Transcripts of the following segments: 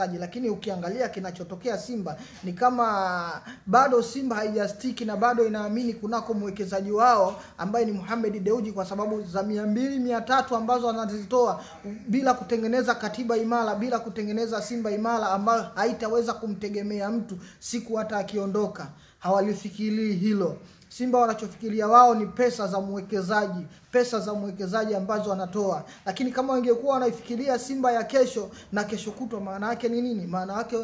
mwekezaji, lakini ukiangalia kinachotokea Simba ni kama bado Simba haijastiki na bado inaamini kunako mwekezaji wao ambaye ni Mohamed Dewji, kwa sababu za 200-300 ambazo anazitoa bila kutengeneza katiba imara, bila kutengeneza Simba imara ambayo haitaweza kumtegemea mtu siku hata akiondoka. Hawalifikiri hilo. Simba wanachofikiria wao ni pesa za mwekezaji ambazo wanatoa. Lakini kama wangekuwa wanaifikiria Simba ya kesho na kesho kutwa, maana yake ni nini? Maana yake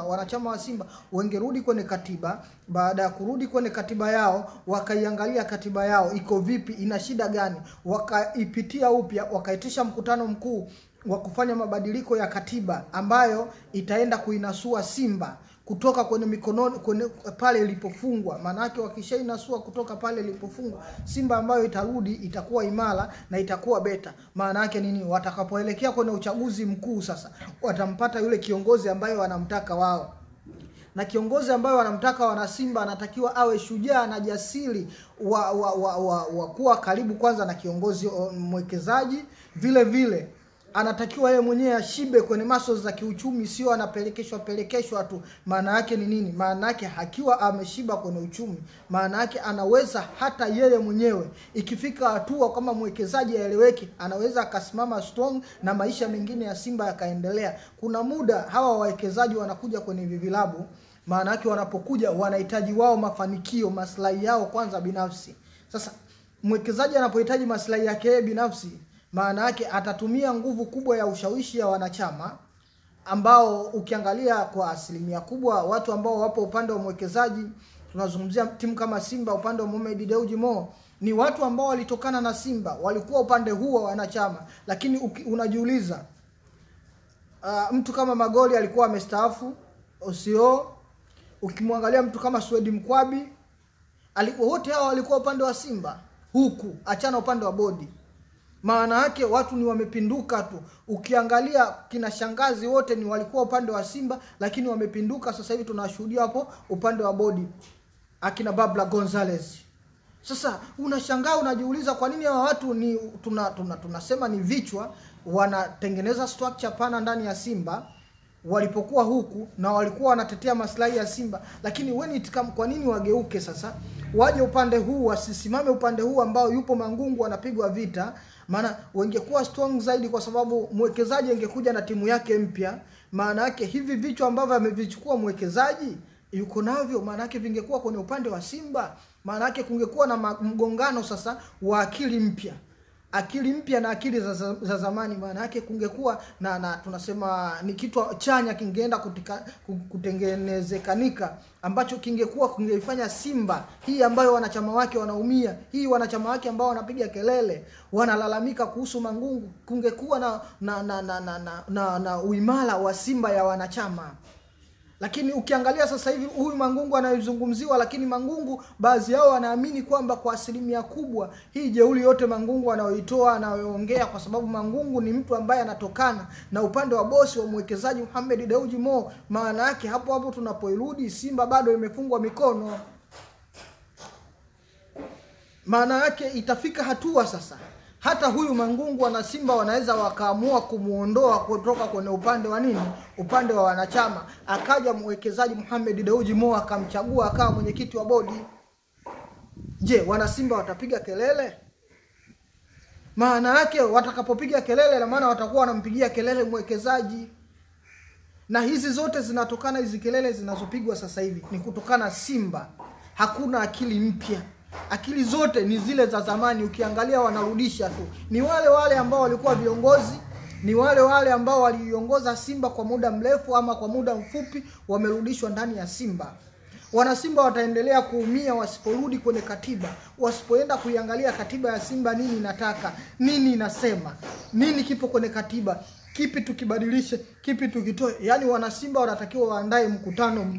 wanachama wa Simba wangerudi kwenye katiba. Baada ya kurudi kwenye katiba yao, wakaiangalia katiba yao iko vipi, ina shida gani, wakaipitia upya, wakaitisha mkutano mkuu wa kufanya mabadiliko ya katiba ambayo itaenda kuinasua Simba kutoka kwenye mikononi pale ilipofungwa. Maana yake wakishainasua kutoka pale ilipofungwa, Simba ambayo itarudi itakuwa imara na itakuwa beta. Maana yake nini? Watakapoelekea kwenye uchaguzi mkuu sasa, watampata yule kiongozi ambaye wanamtaka wao. Na kiongozi ambaye wanamtaka wana Simba anatakiwa awe shujaa na jasiri wa kuwa karibu kwanza na kiongozi mwekezaji. Vile vile anatakiwa yeye mwenyewe ashibe kwenye maso za kiuchumi, sio anapelekeshwa tu. Maana yake ni nini? Maana yake akiwa ameshiba kwenye uchumi, maana yake anaweza hata yeye mwenyewe ikifika hatua kama mwekezaji aeleweki, anaweza akasimama strong na maisha mengine ya Simba yakaendelea. Kuna muda hawa wawekezaji wanakuja kwenye vilabu, maana yake wanapokuja wanahitaji wao mafanikio, maslahi yao kwanza binafsi. Sasa mwekezaji anapohitaji maslahi yake binafsi, maana yake atatumia nguvu kubwa ya ushawishi ya wanachama, ambao ukiangalia kwa asilimia kubwa watu ambao wapo upande wa mwekezaji, tunazungumzia timu kama Simba upande wa Mohamed Dewji ni watu ambao walitokana na Simba, walikuwa upande huo wa wanachama. Lakini unajiuliza, mtu kama Magoli alikuwa amestaafu, Osio, ukimwangalia mtu kama Swedi Mkwabi, wote hao walikuwa upande wa Simba huku, achana upande wa bodi. Maana yake watu ni wamepinduka tu. Ukiangalia kina Shangazi wote ni walikuwa upande wa Simba, lakini wamepinduka sasa hivi tunashuhudia hapo upande wa bodi akina Babla Gonzalez. Sasa unashangaa, unajiuliza kwa nini hawa watu ni tunasema ni vichwa, wanatengeneza structure pana ndani ya Simba walipokuwa huku na walikuwa wanatetea maslahi ya Simba, lakini kwa nini wageuke sasa waje upande huu, wasisimame upande huu ambao yupo Mangungu anapigwa vita? Maana wangekuwa strong zaidi, kwa sababu mwekezaji angekuja na timu yake mpya. Maana yake hivi vichwa ambavyo amevichukua mwekezaji yuko navyo, maana yake vingekuwa kwenye upande wa Simba. Maana yake kungekuwa na mgongano sasa wa akili mpya na akili za zamani. Maana yake kungekuwa na tunasema ni kitu chanya kingeenda kutengenezekanika, ambacho kingeifanya Simba hii ambayo wanachama wake wanaumia, hii wanachama wake ambao wanapiga kelele, wanalalamika kuhusu Mangungu, kungekuwa na uimara wa Simba ya wanachama. Lakini ukiangalia sasa hivi huyu Mangungu anayezungumziwa, lakini Mangungu baadhi yao wanaamini kwamba kwa asilimia kubwa hii jeuli yote Mangungu anayoitoa, anayoongea, kwa sababu Mangungu ni mtu ambaye anatokana na upande wa bosi wa mwekezaji Mohamed Dewji. Maana yake hapo tunapoirudi Simba bado imefungwa mikono. Maana yake itafika hatua sasa hata huyu Mangungu na Simba wanaweza wakaamua kumuondoa kutoka kwenye upande wa nini? Upande wa wanachama. Akaja mwekezaji Mohamed Dewji akamchagua akawa mwenyekiti wa bodi. Je, wana Simba watapiga kelele? Maana yake watakapopiga kelele, na maana watakuwa wanampigia kelele mwekezaji. Na hizi zote zinatokana, hizi kelele zinazopigwa sasa hivi ni kutokana Simba hakuna akili mpya. Akili zote ni zile za zamani. Ukiangalia wanarudisha tu, ni wale ambao walikuwa viongozi, ni wale ambao waliongoza Simba kwa muda mrefu ama kwa muda mfupi, wamerudishwa ndani ya Simba. Wana Simba wataendelea kuumia wasiporudi kwenye katiba, wasipoenda kuiangalia katiba ya Simba nini inataka, nini inasema, nini kipo kwenye katiba, kipi tukibadilishe, kipi tukitoe. Yani wana Simba wanatakiwa waandae mkutano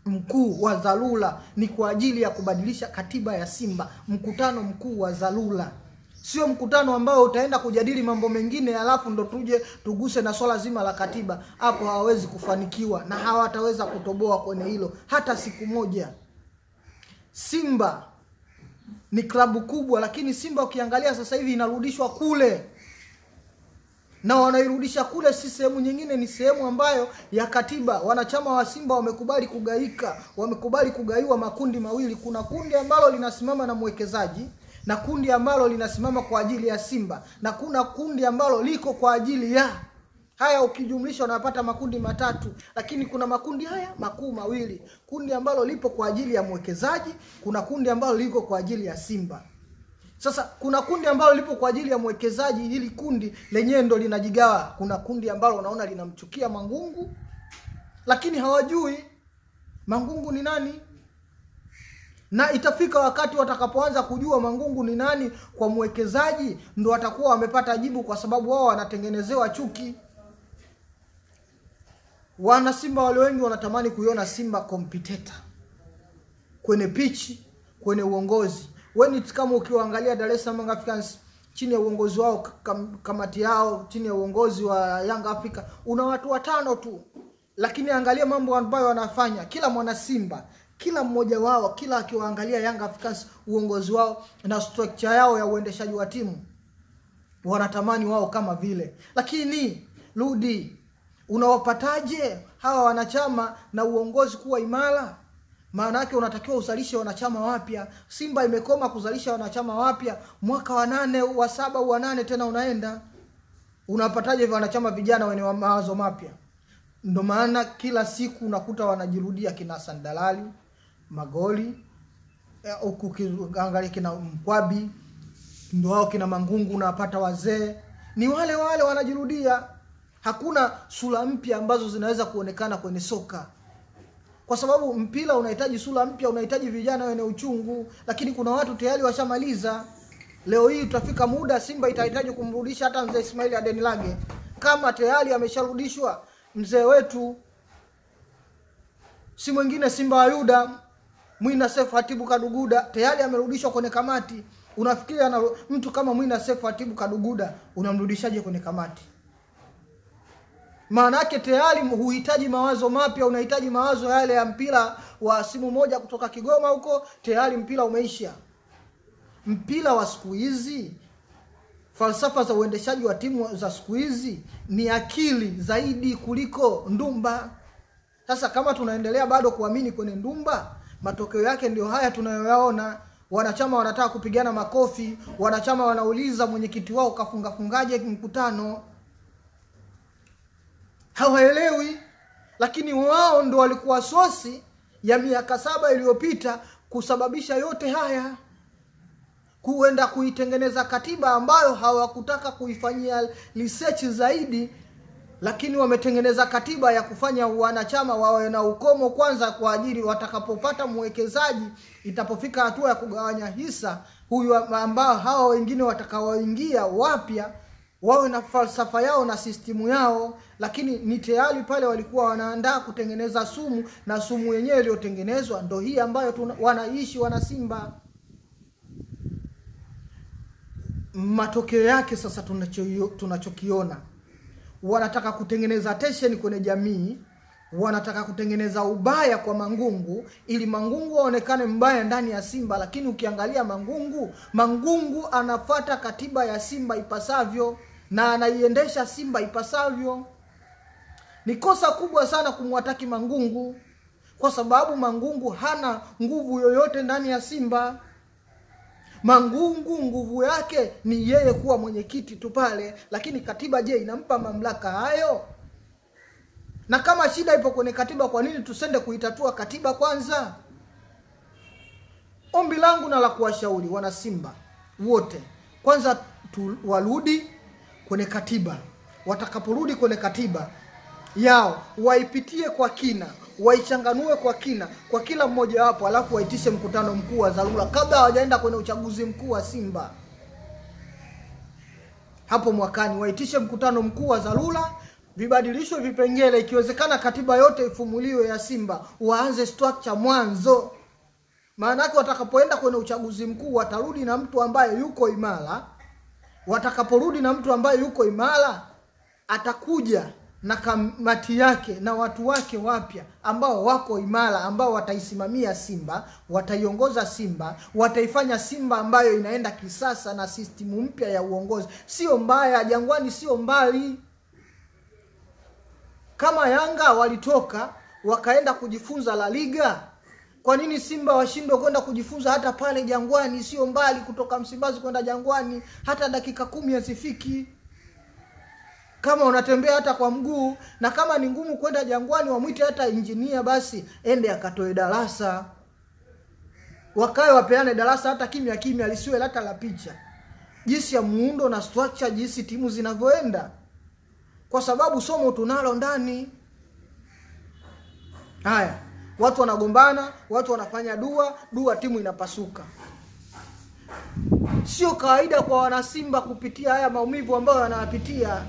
mkuu wa dharura, ni kwa ajili ya kubadilisha katiba ya Simba. Mkutano mkuu wa dharura, sio mkutano ambao utaenda kujadili mambo mengine alafu ndo tuje tuguse na swala zima la katiba. Hapo hawawezi kufanikiwa na hawataweza kutoboa kwenye hilo hata siku moja. Simba ni klabu kubwa, lakini Simba ukiangalia sasa hivi inarudishwa kule. na wanairudisha kule, si sehemu nyingine, ni sehemu ambayo ya katiba. Wanachama wa Simba wamekubali kugaika, wamekubali kugaiwa makundi mawili. Kuna kundi ambalo linasimama na mwekezaji na kundi ambalo linasimama kwa ajili ya Simba, na kuna kundi ambalo liko kwa ajili ya haya. Ukijumlisha unapata makundi matatu, lakini kuna makundi haya makuu mawili. Kundi ambalo lipo kwa ajili ya mwekezaji, kuna kundi ambalo liko kwa ajili ya Simba. Sasa kuna kundi ambalo lipo kwa ajili ya mwekezaji, hili kundi lenyewe ndo linajigawa. Kuna kundi ambalo unaona linamchukia Mangungu, lakini hawajui Mangungu ni nani. Na itafika wakati watakapoanza kujua Mangungu ni nani kwa mwekezaji, ndo watakuwa wamepata jibu, kwa sababu wao wanatengenezewa chuki. Wana Simba wale wengi wanatamani kuiona Simba competitor kwenye pitch, kwenye uongozi. Wewe kama ukiangalia Dar es Salaam Africans chini ya uongozi wao, kamati yao chini ya uongozi wa Young Africa, una watu 5 tu, lakini angalia mambo ambayo wanafanya. Kila mwana Simba, kila mmoja wao, kila akiwaangalia Young Africans uongozi wao na structure yao ya uendeshaji wa timu, wanatamani wao kama vile. Lakini rudi, unawapataje hawa wanachama na uongozi kuwa imara? Maana yake unatakiwa uzalishe wanachama wapya. Simba imekoma kuzalisha wanachama wapya. Mwaka wa 8, wa 7, wa 8 tena unaenda. Unapataje wanachama vijana wenye mawazo mapya? Ndio maana kila siku unakuta wanajirudia kina Sandalali, Magoli, ukiangalia kina Mkwabi, ndio wao kina Mangungu, unapata wazee. Ni wale wale wanajirudia. Hakuna sura mpya ambazo zinaweza kuonekana kwenye soka. Kwa sababu mpira unahitaji sura mpya, unahitaji vijana wenye uchungu, lakini kuna watu tayari washamaliza. Leo hii tutafika muda Simba itahitaji kumrudisha hata mzee Ismail Adenilage. Kama tayari amesharudishwa mzee wetu, si mwingine Simba wa Yuda, Mwina Sefu Hatibu Kaduguda, tayari amerudishwa kwenye kamati. Unafikiria na mtu kama Mwina Sefu Hatibu Kaduguda unamrudishaje kwenye kamati? Maana yake tayari huhitaji mawazo mapya, unahitaji mawazo yale ya mpira wa simu moja kutoka Kigoma huko, tayari mpira umeisha. Mpira wa siku hizi, falsafa za uendeshaji wa timu za siku hizi ni akili zaidi kuliko ndumba. Sasa kama tunaendelea bado kuamini kwenye ndumba, matokeo yake ndio haya tunayoyaona. Wanachama wanataka kupigana makofi, wanachama wanauliza mwenyekiti wao kafungaje mkutano. Hawaelewi, lakini wao ndo walikuwa sosi ya miaka 7 iliyopita kusababisha yote haya. Kuenda kuitengeneza katiba ambayo hawakutaka kuifanyia research zaidi, lakini wametengeneza katiba ya kufanya wanachama wawe na ukomo kwanza, kwa ajili watakapopata mwekezaji, itapofika hatua ya kugawanya hisa, huyu ambao hawa wengine watakaoingia wapya wawe na falsafa yao na sistimu yao. Lakini ni tayari pale walikuwa wanaandaa kutengeneza sumu, na sumu yenyewe iliyotengenezwa ndio hii ambayo wanaishi wana Simba. Matokeo yake sasa tunachokiona, wanataka kutengeneza tension kwenye jamii, wanataka kutengeneza ubaya kwa Mangungu ili Mangungu aonekane mbaya ndani ya Simba. Lakini ukiangalia Mangungu anafuata katiba ya Simba ipasavyo na anaiendesha Simba ipasavyo. Ni kosa kubwa sana kumwataki Mangungu, kwa sababu Mangungu hana nguvu yoyote ndani ya Simba. Mangungu nguvu yake ni yeye kuwa mwenyekiti tu pale, lakini katiba je, inampa mamlaka hayo? Na kama shida ipo kwenye katiba, kwa nini tusende kuitatua katiba kwanza? Ombi langu na la kuwashauri wana Simba wote, kwanza warudi kwenye katiba. Watakaporudi kwenye katiba yao, waipitie kwa kina, waichanganue kwa kina kwa kila mmoja wapo, alafu waitishe mkutano mkuu wa dharura kabla hawajaenda kwenye uchaguzi mkuu wa Simba. Hapo mwakani waitishe mkutano mkuu wa dharura, vibadilishwe vipengele, ikiwezekana katiba yote ifumuliwe ya Simba, waanze structure mwanzo. Maana yake watakapoenda kwenye uchaguzi mkuu watarudi na mtu ambaye yuko imara. Watakaporudi na mtu ambaye yuko imara, atakuja na kamati yake na watu wake wapya ambao wako imara, ambao wataisimamia Simba, wataiongoza Simba, wataifanya Simba ambayo inaenda kisasa na system mpya ya uongozi. Sio mbaya, Jangwani sio mbali. Kama Yanga walitoka wakaenda kujifunza La Liga, kwa nini Simba washindwe kwenda kujifunza hata pale Jangwani? Sio mbali kutoka Msimbazi kwenda Jangwani, hata dakika 10 hazifiki. Kama unatembea hata kwa mguu, na kama ni ngumu kwenda Jangwani, wamuite hata engineer basi ende akatoe darasa. Wakae wapeane darasa hata kimya kimya, lisiwe hata la picha. Jinsi ya muundo na structure, jinsi timu zinavyoenda. Kwa sababu somo tunalo ndani. Haya, watu wanagombana, watu wanafanya dua timu inapasuka. Sio kawaida kwa wana Simba kupitia haya maumivu ambayo wanayapitia.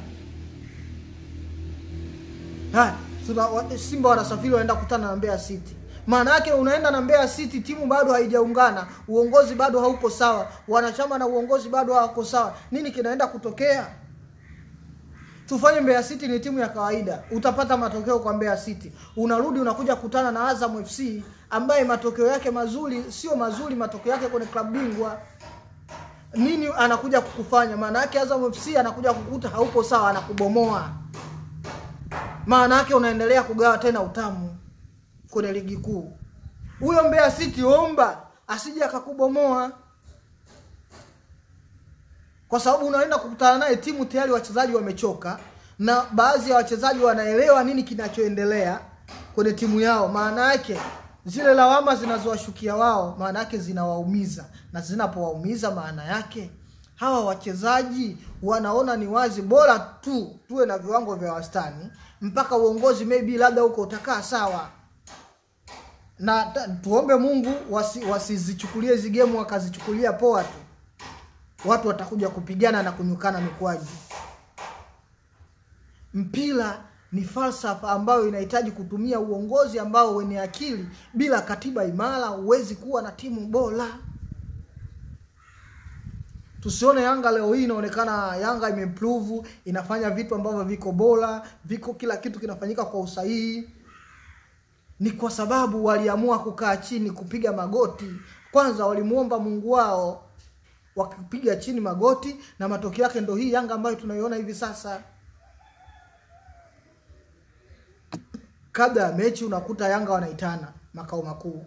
Simba wanasafiri waenda kukutana na Mbeya City. Maana yake unaenda na Mbeya City, timu bado haijaungana, uongozi bado hauko sawa, wanachama na uongozi bado hawako sawa. Nini kinaenda kutokea? Tufanye Mbeya City ni timu ya kawaida, utapata matokeo kwa Mbeya City. Unarudi unakuja kukutana na Azam FC ambaye matokeo yake mazuri sio mazuri, matokeo yake kwenye klabu bingwa. Nini anakuja kukufanya? Maana yake Azam FC anakuja kukuta haupo sawa, anakubomoa. Maana yake unaendelea kugawa tena utamu kwenye ligi kuu. Huyo Mbeya City omba asije akakubomoa. Kwa sababu unaenda kukutana naye timu tayari wachezaji wamechoka, na baadhi ya wachezaji wanaelewa nini kinachoendelea kwenye timu yao. Maana yake zile lawama zinazowashukia wao, maana yake zinawaumiza, na zinapowaumiza maana yake hawa wachezaji wanaona ni wazi bora tuwe na viwango vya wastani mpaka uongozi maybe labda huko utakaa sawa. Na tuombe Mungu wasizichukulie hizo game wakazichukulia poa tu. Watu watakuja kupigana na kunyukana mikwaji. Mpira ni falsafa ambayo inahitaji kutumia uongozi ambao wenye akili. Bila katiba imara huwezi kuwa na timu bora. Tusione Yanga leo hii inaonekana Yanga imeimprove, inafanya vitu ambavyo viko bora, viko kila kitu kinafanyika kwa usahihi. Ni kwa sababu waliamua kukaa chini, kupiga magoti. Kwanza walimuomba Mungu wao, wakipiga chini magoti, na matokeo yake ndio hii Yanga ambayo tunaiona hivi sasa. Kabla ya mechi unakuta Yanga wanaitana makao makuu,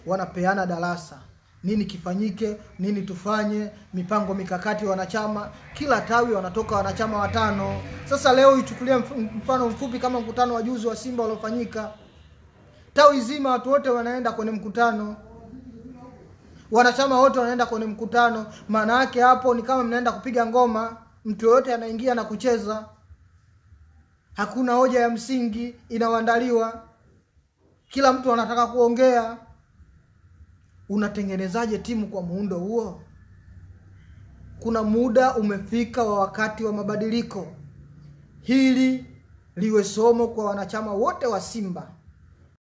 wanapeana darasa, nini kifanyike, nini tufanye, mipango mikakati wanachama, kila tawi wanatoka wanachama 5. Sasa leo ichukulia mfano mfupi kama mkutano wa juzi wa Simba uliofanyika. Tawi zima watu wote wanaenda kwenye mkutano, wanachama wote wanaenda kwenye mkutano. Maana yake hapo ni kama mnaenda kupiga ngoma, mtu yote anaingia na kucheza. Hakuna hoja ya msingi inawaandaliwa, kila mtu anataka kuongea. Unatengenezaje timu kwa muundo huo? Kuna muda umefika wa wakati wa mabadiliko. Hili liwe somo kwa wanachama wote wa Simba.